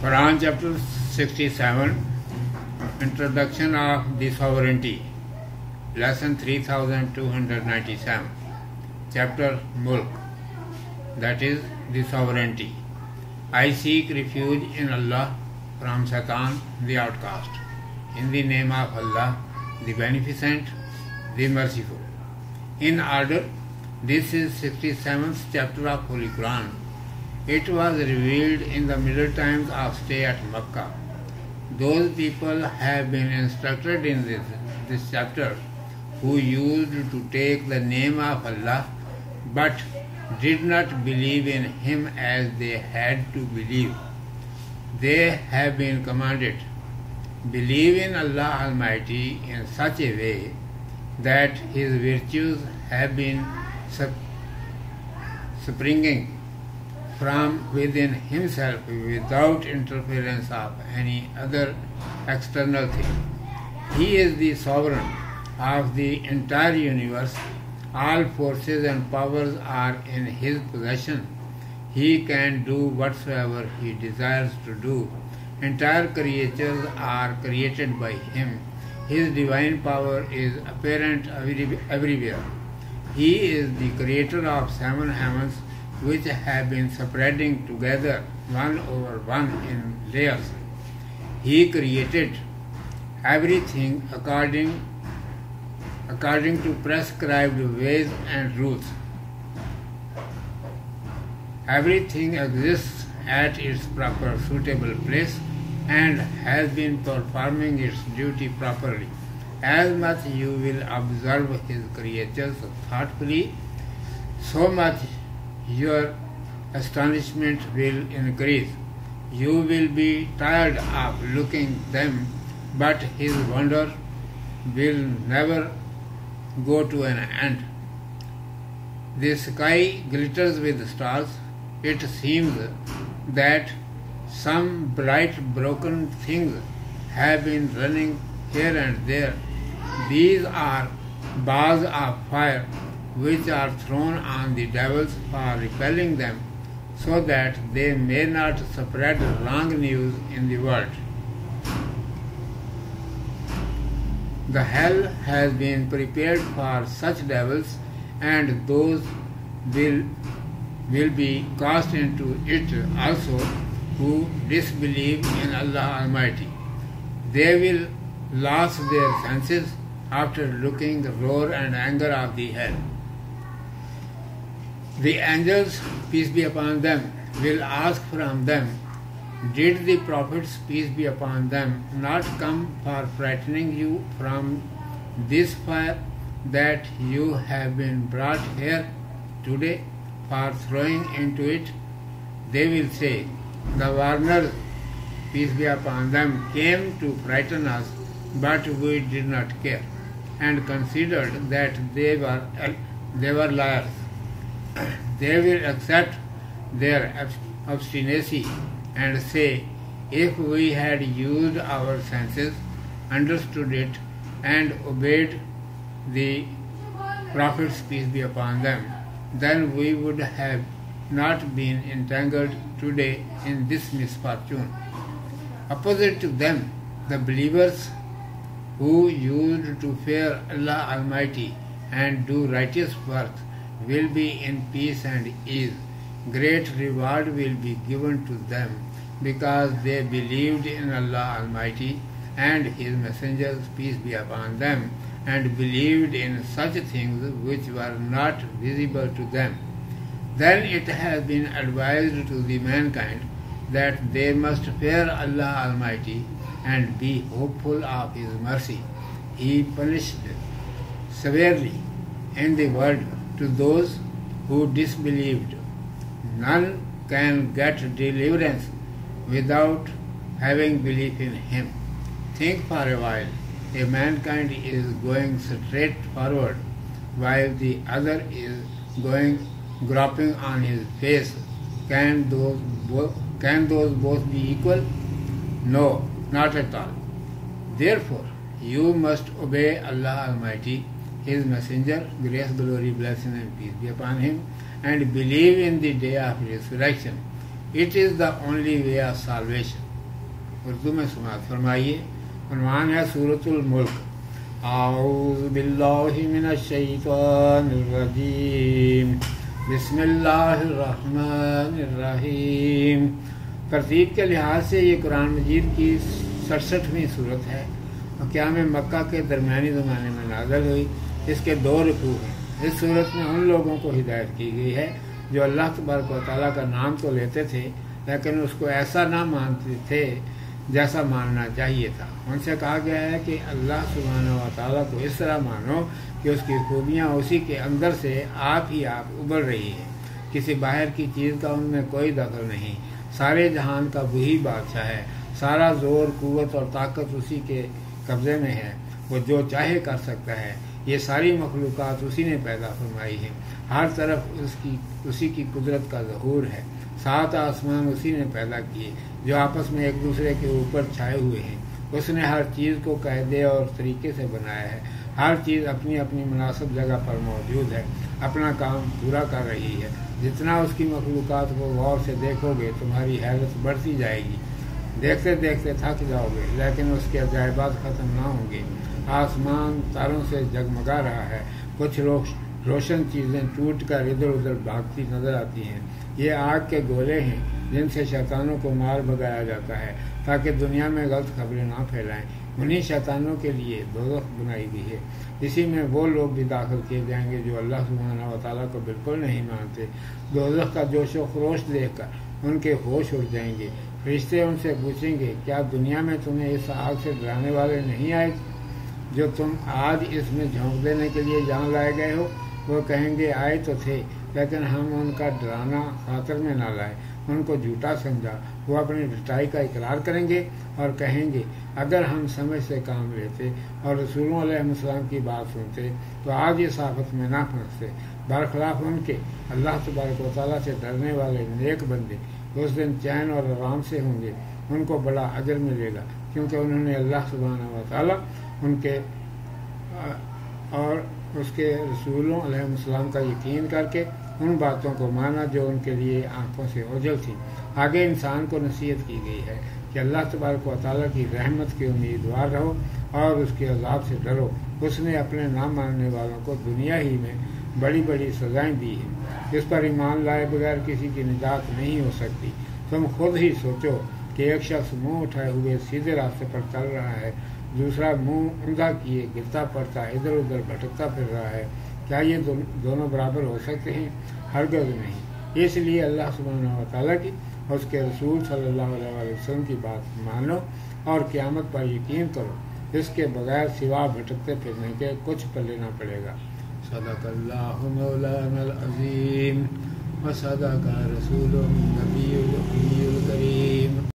Quran chapter 67, Introduction of the Sovereignty, Lesson 3297, Chapter Mulk, that is the Sovereignty. I seek refuge in Allah from Satan, the outcast. In the name of Allah, the Beneficent, the Merciful. In order, this is 67th chapter of Holy Quran. It was revealed in the middle times of stay at Makkah. Those people have been instructed in this chapter who used to take the name of Allah but did not believe in Him as they had to believe. They have been commanded, believe in Allah Almighty in such a way that His virtues have been springing from within Himself without interference of any other external thing. He is the sovereign of the entire universe. All forces and powers are in His possession. He can do whatsoever He desires to do. Entire creatures are created by Him. His divine power is apparent everywhere. He is the creator of 7 heavens which have been spreading together one over one in layers. He created everything according to prescribed ways and rules. Everything exists at its proper suitable place and has been performing its duty properly. As much you will observe His creatures thoughtfully, so much your astonishment will increase. You will be tired of looking them, but His wonder will never go to an end. The sky glitters with stars. It seems that some bright broken things have been running here and there. These are balls of fire which are thrown on the devils for repelling them, so that they may not spread wrong news in the world. The hell has been prepared for such devils, and those will be cast into it also who disbelieve in Allah Almighty. They will lose their senses after looking the roar and anger of the hell. The angels, peace be upon them, will ask from them, did the prophets, peace be upon them, not come for frightening you from this fire that you have been brought here today for throwing into it? They will say, the warners, peace be upon them, came to frighten us, but we did not care, and considered that they were liars. They will accept their obstinacy and say, if we had used our senses, understood it, and obeyed the prophets, peace be upon them, then we would have not been entangled today in this misfortune. Opposite to them, the believers who used to fear Allah Almighty and do righteous work will be in peace and ease. Great reward will be given to them because they believed in Allah Almighty and His messengers, peace be upon them, and believed in such things which were not visible to them. Then it has been advised to the mankind that they must fear Allah Almighty and be hopeful of His mercy. He punished severely in the world to those who disbelieved. None can get deliverance without having belief in Him. Think for a while. A mankind is going straight forward while the other is going groping on his face. Can those both be equal? No, not at all. Therefore, you must obey Allah Almighty, His Messenger, grace, glory, blessing and peace be upon Him, and believe in the day of resurrection. It is the only way of salvation. Urdu میں سماعت فرمائیے۔ عنوان ہے سورۃ الملک۔ اعوذ باللہ من الشیطان الرجیم، بسم اللہ الرحمن الرحیم۔ ترتیب کے لحاظ سے یہ قرآن مجید کی 67ویں صورت ہے اور قیام مکہ کے درمیانی زمانے میں نازل ہوئی۔ اس کے 2 رکوع ہیں۔ اس صورت میں ان لوگوں کو ہدایت کی گئی ہے جو اللہ تبارک و تعالیٰ کا نام تو لیتے تھے لیکن اس کو ایسا نہ مانتے تھے جیسا ماننا چاہیے تھا۔ ان سے کہا گیا ہے کہ اللہ سبحانہ و تعالیٰ کو اس طرح مانو کہ اس کی خوبیاں اسی کے اندر سے آپ ہی آپ ابھر رہی ہیں، کسی باہر کی چیز کا ان میں کوئی دخل نہیں۔ سارے جہان کا وہی بادشاہ ہے، سارا زور قوت اور طاقت اسی کے قبضے میں ہے، وہ جو چاہے کر سکتا ہے۔ یہ ساری مخلوقات اسی نے پیدا فرمائی ہے، ہر طرف اسی کی قدرت کا ظہور ہے۔ 7 آسمان اسی نے پیدا کیے جو آپس میں ایک دوسرے کے اوپر چھائے ہوئے ہیں۔ اس نے ہر چیز کو قاعدے اور طریقے سے بنایا ہے، ہر چیز اپنی اپنی مناسب جگہ پر موجود ہے، اپنا کام پورا کر رہی ہے۔ جتنا اس کی مخلوقات کو غور سے دیکھو گے تمہاری حیرت بڑھتی جائے گی، دیکھتے دیکھتے تھک جاؤ گے لیکن اس کے عجائبات ختم نہ ہوں گے۔ آسمان تاروں سے جگمگا رہا ہے، کچھ روشن چیزیں ٹوٹ کر ادھر ادھر بھاگتی نظر آتی ہیں۔ یہ آگ کے گولے ہیں جن سے شیطانوں کو مار بھگایا جاتا ہے تاکہ دنیا میں غلط خبریں نہ پھیلائیں۔ انہی شیطانوں کے لیے دوزخ بنائی گئی ہے، اسی میں وہ لوگ بھی داخل کیے جائیں گے جو اللہ سبحانہ و تعالیٰ کو بالکل نہیں مانتے۔ دوزخ کا جوش و خروش دیکھ کر ان کے ہوش اڑ جائیں گے۔ فرشتے ان سے پوچھیں گے کیا دنیا میں تمہیں اس آگ سے ڈرانے والے نہیں آئے جو تم آج اس میں جھونک دینے کے لیے جان لائے گئے ہو؟ وہ کہیں گے آئے تو تھے لیکن ہم ان کا ڈرانا خاطر میں نہ لائے، ان کو جھوٹا سمجھا۔ وہ اپنی ڈٹائی کا اقرار کریں گے اور کہیں گے اگر ہم سمجھ سے کام لیتے اور رسولوں علیہ السلام کی بات سنتے تو آج اس آفت میں نہ پھنستے۔ برخلاف ان کے اللہ تبارک و تعالیٰ سے ڈرنے والے نیک بندے اس دن چین اور آرام سے ہوں گے، ان کو بڑا اجر ملے گا کیونکہ انہوں نے اللہ سبحانہ و تعالیٰ ان کے اور اس کے رسولوں علیہ السلام کا یقین کر کے ان باتوں کو مانا جو ان کے لیے آنکھوں سے اوجھل تھی۔ آگے انسان کو نصیحت کی گئی ہے کہ اللہ تبارک و تعالیٰ کی رحمت کی امیدوار رہو اور اس کے عذاب سے ڈرو۔ اس نے اپنے نہ ماننے والوں کو دنیا ہی میں بڑی بڑی سزائیں دی ہیں، اس پر ایمان لائے بغیر کسی کی نجات نہیں ہو سکتی۔ تم خود ہی سوچو کہ ایک شخص منہ اٹھائے ہوئے سیدھے راستے پر چل رہا ہے، دوسرا منہ اندھا کیے گرتا پڑتا ادھر ادھر بھٹکتا پھر رہا ہے۔ کیا یہ دونوں برابر ہو سکتے ہیں؟ ہرگز نہیں۔ اس لیے اللہ سبحانہ و تعالیٰ کی اور اس کے رسول صلی اللہ علیہ وسلم کی بات مانو اور قیامت پر یقین کرو، اس کے بغیر سوا بھٹکتے پھرنے کے کچھ پلے نہ پڑے گا۔ صدق اللہ مولانا العظیم و صدق رسولہ النبی الکریم۔